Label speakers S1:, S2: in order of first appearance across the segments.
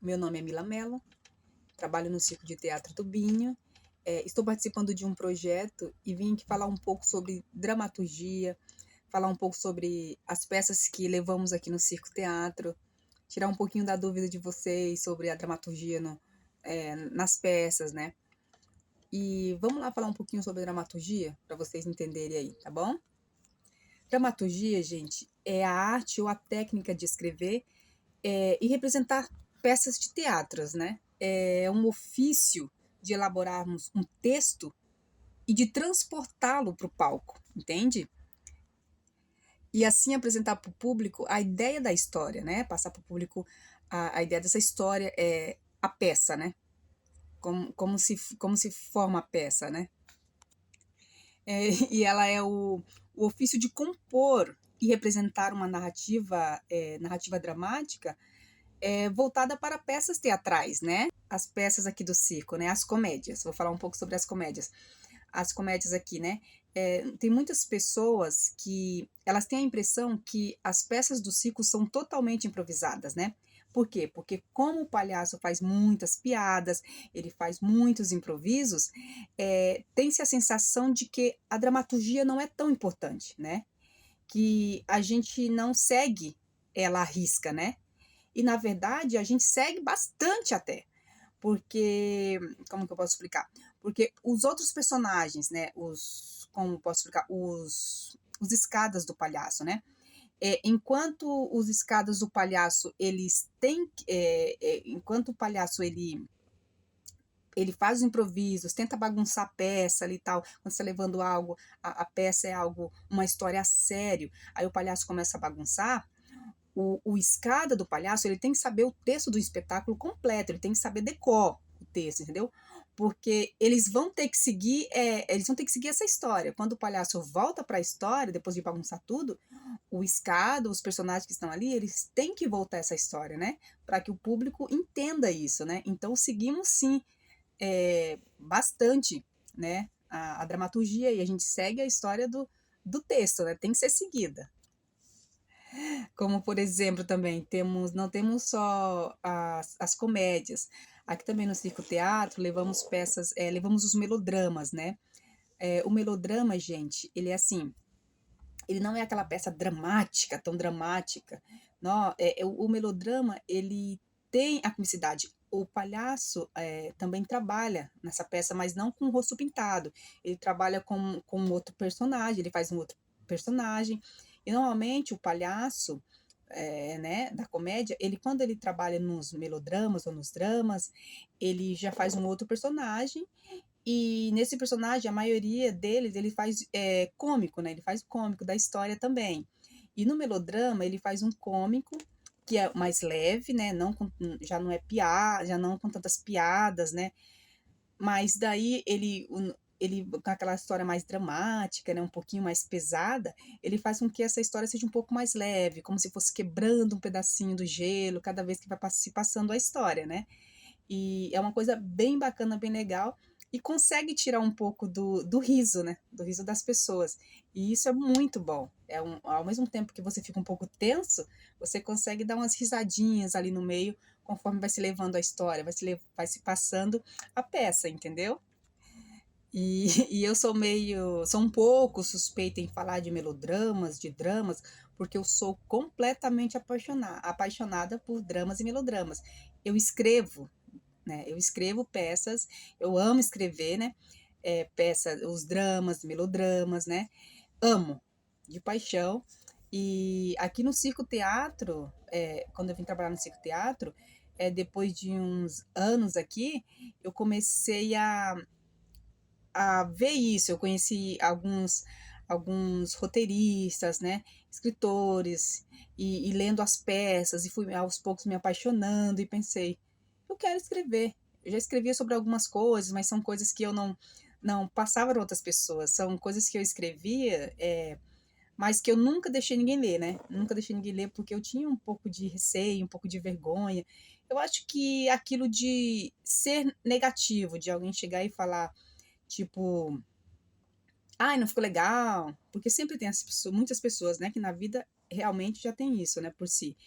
S1: Meu nome é Mila Mello, trabalho no Circo de Teatro Tubinho. Estou participando de um projeto e vim aqui falar um pouco sobre dramaturgia, falar um pouco sobre as peças que levamos aqui no Circo Teatro, tirar um pouquinho da dúvida de vocês sobre a dramaturgia nas peças, né? E vamos lá falar um pouquinho sobre dramaturgia, para vocês entenderem aí, tá bom? Dramaturgia, gente, é a arte ou a técnica de escrever e representar peças de teatros, né? É um ofício de elaborarmos um texto e de transportá-lo para o palco, entende? E assim apresentar para o público a ideia da história, né? Passar para o público a ideia dessa história, a peça, né? Como se forma a peça, né? E ela é o ofício de compor e representar uma narrativa dramática voltada para peças teatrais, né? As peças aqui do circo, né? As comédias. Vou falar um pouco sobre as comédias. As comédias aqui, né? Tem muitas pessoas que elas têm a impressão que as peças do circo são totalmente improvisadas, né? Por quê? Porque como o palhaço faz muitas piadas, ele faz muitos improvisos, tem-se a sensação de que a dramaturgia não é tão importante, né? Que a gente não segue ela à risca, né? E, na verdade, a gente segue bastante até. Porque, como que eu posso explicar? Porque os outros personagens, né? Como posso explicar? Os escadas do palhaço, né? Enquanto os escadas do palhaço, eles têm. Enquanto o palhaço, ele faz os improvisos, tenta bagunçar a peça ali e tal, quando você está levando algo, a peça é algo, uma história a sério, aí o palhaço começa a bagunçar, o escada do palhaço, ele tem que saber o texto do espetáculo completo, ele tem que saber decor o texto, entendeu? Porque eles vão ter que seguir essa história. Quando o palhaço volta para a história, depois de bagunçar tudo, o escada, os personagens que estão ali, eles têm que voltar a essa história, né? Para que o público entenda isso, né? Então seguimos sim bastante, né? A dramaturgia e a gente segue a história do texto, né? Tem que ser seguida. Como, por exemplo, também não temos só as comédias. Aqui também no Circo Teatro levamos levamos os melodramas, né? O melodrama, gente, ele é assim, ele não é aquela peça dramática, tão dramática. Não, o melodrama, ele tem a comicidade. O palhaço também trabalha nessa peça, mas não com o rosto pintado. Ele trabalha com outro personagem, ele faz um outro personagem. E normalmente o palhaço, né, da comédia, quando ele trabalha nos melodramas ou nos dramas, ele já faz um outro personagem e nesse personagem, a maioria deles, ele faz cômico, né? Ele faz cômico da história também. E no melodrama, ele faz um cômico que é mais leve, né? Já não é piada, já não com tantas piadas, né? Mas daí ele com aquela história mais dramática, né? Um pouquinho mais pesada, ele faz com que essa história seja um pouco mais leve, como se fosse quebrando um pedacinho do gelo cada vez que vai se passando a história, né? E é uma coisa bem bacana, bem legal, e consegue tirar um pouco do riso, né? Do riso das pessoas. E isso é muito bom. Ao mesmo tempo que você fica um pouco tenso, você consegue dar umas risadinhas ali no meio, conforme vai se levando a história, vai se passando a peça, entendeu? E eu sou um pouco suspeita em falar de melodramas, de dramas, porque eu sou completamente apaixonada por dramas e melodramas. Eu escrevo, né? Eu escrevo peças, eu amo escrever, né? Peças, os dramas, melodramas, né? Amo, de paixão. E aqui no Circo Teatro, quando eu vim trabalhar no Circo Teatro, depois de uns anos aqui, eu comecei a ver isso. Eu conheci alguns roteiristas, né? Escritores, e lendo as peças, e fui aos poucos me apaixonando, e pensei, eu quero escrever. Eu já escrevia sobre algumas coisas, mas são coisas que eu não passava para outras pessoas. São coisas que eu escrevia, mas que eu nunca deixei ninguém ler, né? Nunca deixei ninguém ler porque eu tinha um pouco de receio, um pouco de vergonha. Eu acho que aquilo de ser negativo, de alguém chegar e falar, tipo, ai, não ficou legal, porque sempre tem muitas pessoas, né, que na vida realmente já tem isso, né, por si,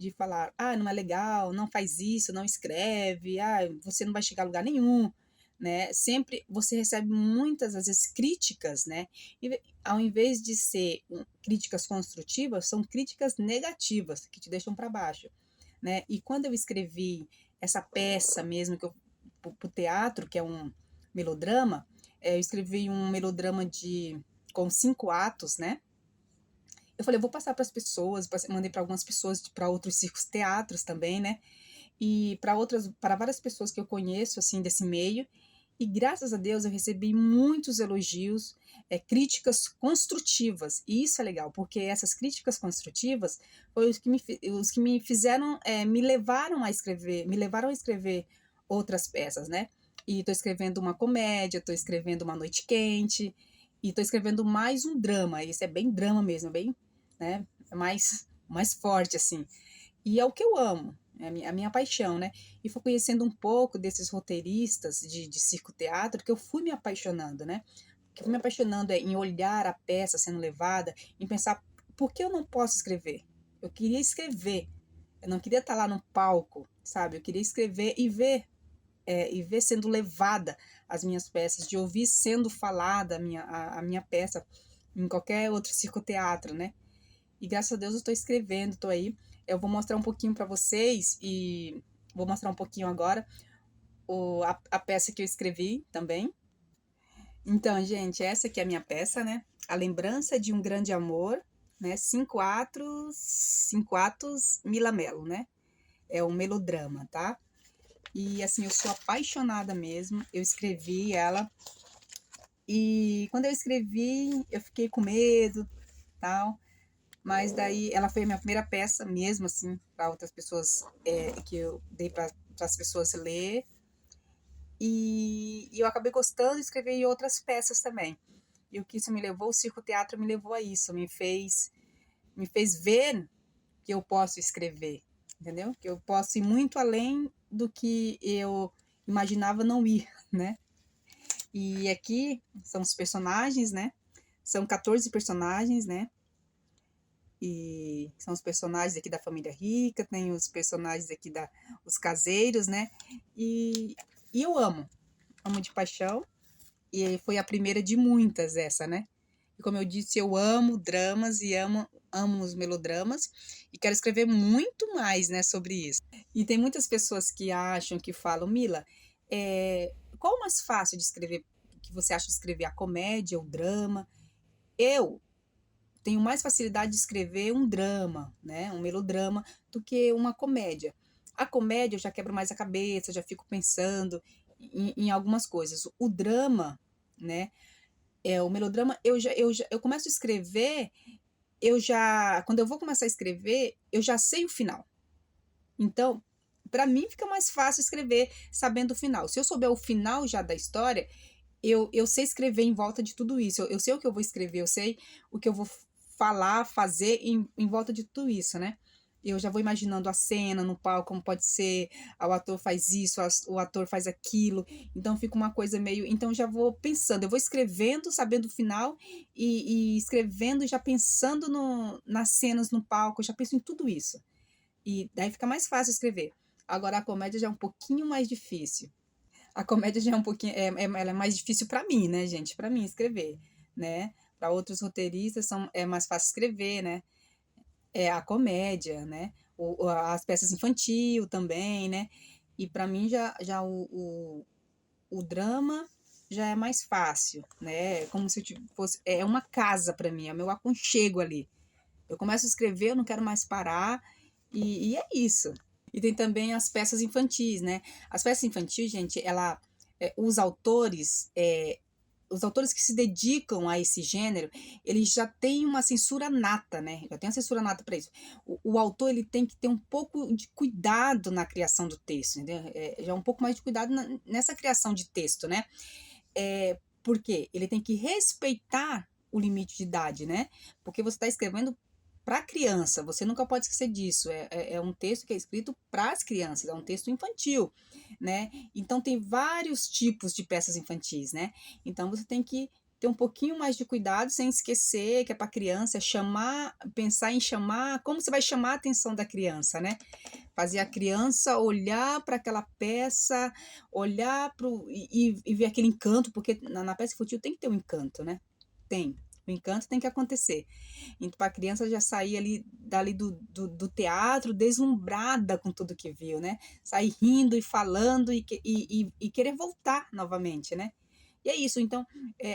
S1: de falar, ah, não é legal, não faz isso, não escreve, ah, você não vai chegar a lugar nenhum, né? Sempre você recebe muitas, às vezes, críticas, né? E ao invés de ser críticas construtivas, são críticas negativas, que te deixam para baixo, né? E quando eu escrevi essa peça mesmo, que eu, pro teatro, que é um melodrama, eu escrevi um melodrama com 5 atos, né? Eu falei, eu vou passar para as pessoas, mandei para algumas pessoas, para outros circos teatros também, né? E para várias pessoas que eu conheço, assim, desse meio. E graças a Deus eu recebi muitos elogios, críticas construtivas. E isso é legal, porque essas críticas construtivas foram os que me fizeram, me levaram a escrever outras peças, né? E estou escrevendo uma comédia, estou escrevendo uma noite quente, e estou escrevendo mais um drama. Esse é bem drama mesmo, bem, né? Mais forte, assim. E é o que eu amo, é a minha paixão, né? E fui conhecendo um pouco desses roteiristas de circo-teatro que eu fui me apaixonando, né? Que eu fui me apaixonando em olhar a peça sendo levada, em pensar, por que eu não posso escrever? Eu queria escrever, eu não queria estar lá no palco, sabe? Eu queria escrever e ver sendo levada as minhas peças, de ouvir sendo falada a minha peça em qualquer outro circo-teatro, né? E graças a Deus eu estou escrevendo, estou aí. Eu vou mostrar um pouquinho para vocês e vou mostrar um pouquinho agora a peça que eu escrevi também. Então, gente, essa aqui é a minha peça, né? A Lembrança de um Grande Amor, né? 5 atos, Mila Mello, né? É um melodrama, tá? E assim, eu sou apaixonada mesmo. Eu escrevi ela e quando eu escrevi, eu fiquei com medo, tal. Mas daí ela foi a minha primeira peça mesmo, assim, para outras pessoas, que eu dei para as pessoas ler. E eu acabei gostando de escrever em outras peças também. E o que isso me levou, o circo-teatro me levou a isso, me fez ver que eu posso escrever, entendeu? Que eu posso ir muito além do que eu imaginava não ir, né? E aqui são os personagens, né? São 14 personagens, né? E são os personagens aqui da família rica, tem os personagens aqui os caseiros, né? E eu amo de paixão, e foi a primeira de muitas essa, né? E como eu disse, eu amo dramas e amo os melodramas, e quero escrever muito mais, né, sobre isso. E tem muitas pessoas que acham, que falam, Mila, qual o mais fácil de escrever, que você acha de escrever, a comédia, o drama? Eu tenho mais facilidade de escrever um drama, né, um melodrama, do que uma comédia. A comédia eu já quebro mais a cabeça, já fico pensando em algumas coisas. O drama, né, o melodrama, eu começo a escrever, quando eu vou começar a escrever, eu já sei o final. Então, para mim fica mais fácil escrever sabendo o final. Se eu souber o final já da história, eu sei escrever em volta de tudo isso. Eu sei o que eu vou escrever, eu sei o que eu vou falar, fazer em volta de tudo isso, né? Eu já vou imaginando a cena no palco, como pode ser, o ator faz isso, o ator faz aquilo, então fica uma coisa meio. Então já vou pensando, eu vou escrevendo, sabendo o final, e escrevendo, já pensando nas cenas no palco, eu já penso em tudo isso. E daí fica mais fácil escrever. Agora a comédia já é um pouquinho mais difícil. A comédia já é um pouquinho, ela é mais difícil para mim, né, gente? Para mim escrever, né? Para outros roteiristas é mais fácil escrever, né? É a comédia, né? As peças infantil também, né? E para mim já o drama já é mais fácil, né? Como se eu fosse, é uma casa para mim, é meu aconchego ali. Eu começo a escrever, eu não quero mais parar, e é isso. E tem também as peças infantis, né? As peças infantis, gente, os autores que se dedicam a esse gênero, eles já têm uma censura nata, né? Já tem uma censura nata para isso. O autor, ele tem que ter um pouco de cuidado na criação do texto, entendeu? Já um pouco mais de cuidado nessa criação de texto, né? Porque ele tem que respeitar o limite de idade, né? Porque você está escrevendo para criança, você nunca pode esquecer disso. É um texto que é escrito para as crianças, é um texto infantil, né? Então tem vários tipos de peças infantis, né? Então você tem que ter um pouquinho mais de cuidado, sem esquecer que é para criança, chamar, pensar em chamar, como você vai chamar a atenção da criança, né? Fazer a criança olhar para aquela peça, olhar e ver aquele encanto, porque na peça infantil tem que ter um encanto, né? Tem. O encanto tem que acontecer. Então, para a criança já sair ali dali do teatro deslumbrada com tudo que viu, né? Sair rindo e falando e querer voltar novamente, né? E é isso. Então,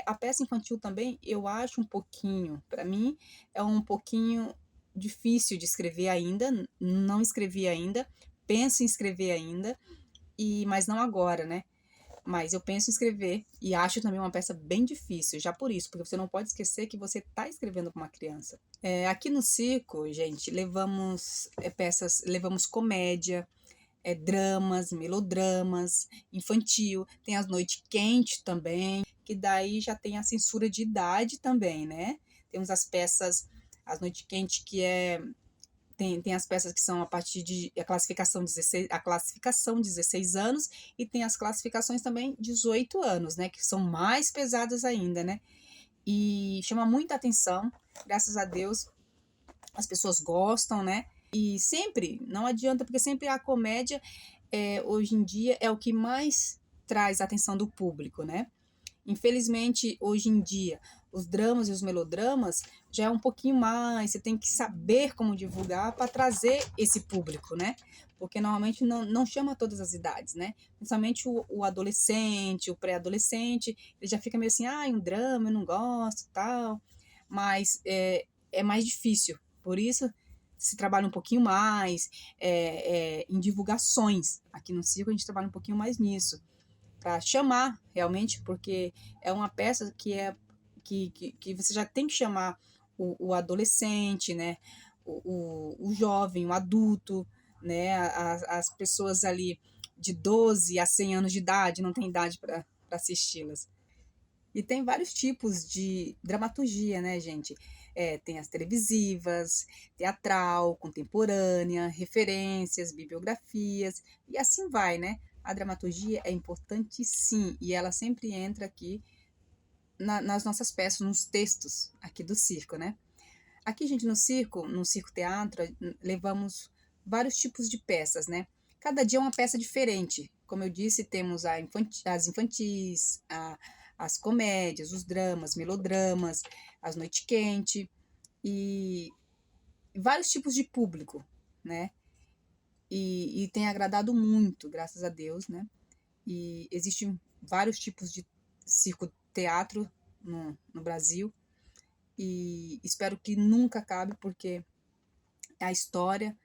S1: a peça infantil também, eu acho um pouquinho, para mim, é um pouquinho difícil de escrever ainda, não escrevi ainda, penso em escrever ainda, mas não agora, né? Mas eu penso em escrever e acho também uma peça bem difícil, já por isso, porque você não pode esquecer que você está escrevendo para uma criança. Aqui no circo, gente, levamos peças, levamos comédia, dramas, melodramas, infantil, tem as noites quentes também, que daí já tem a censura de idade também, né? Temos as peças, as noites quentes, que tem as peças que são a partir de a classificação 16 anos, e tem as classificações também 18 anos, né? Que são mais pesadas ainda, né? E chama muita atenção, graças a Deus, as pessoas gostam, né? E sempre, não adianta, porque sempre a comédia, hoje em dia, é o que mais traz a atenção do público, né? Infelizmente, hoje em dia, os dramas e os melodramas já é um pouquinho mais, você tem que saber como divulgar para trazer esse público, né? Porque normalmente não chama todas as idades, né? Principalmente o adolescente, o pré-adolescente, ele já fica meio assim, um drama, eu não gosto, tal. Mas é mais difícil, por isso se trabalha um pouquinho mais em divulgações. Aqui no circo a gente trabalha um pouquinho mais nisso, para chamar realmente, porque é uma peça que você já tem que chamar o adolescente, né? O jovem, o adulto, né? As pessoas ali de 12 a 100 anos de idade, não tem idade para assisti-las. E tem vários tipos de dramaturgia, né, gente? Tem as televisivas, teatral, contemporânea, referências, bibliografias, e assim vai, né? A dramaturgia é importante, sim, e ela sempre entra aqui nas nossas peças, nos textos aqui do circo, né? Aqui, gente, no circo teatro, levamos vários tipos de peças, né? Cada dia é uma peça diferente. Como eu disse, temos as infantis, as comédias, os dramas, melodramas, as noite quente e vários tipos de público, né? E tem agradado muito, graças a Deus, né? E existem vários tipos de circo-teatro no Brasil, e espero que nunca acabe, porque a história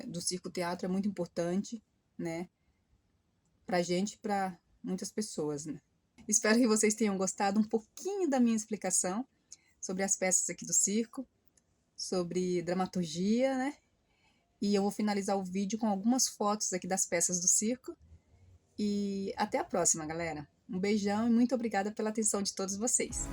S1: do circo-teatro é muito importante, né? Pra gente e para muitas pessoas, né? Espero que vocês tenham gostado um pouquinho da minha explicação sobre as peças aqui do circo, sobre dramaturgia, né? E eu vou finalizar o vídeo com algumas fotos aqui das peças do circo. E até a próxima, galera. Um beijão e muito obrigada pela atenção de todos vocês.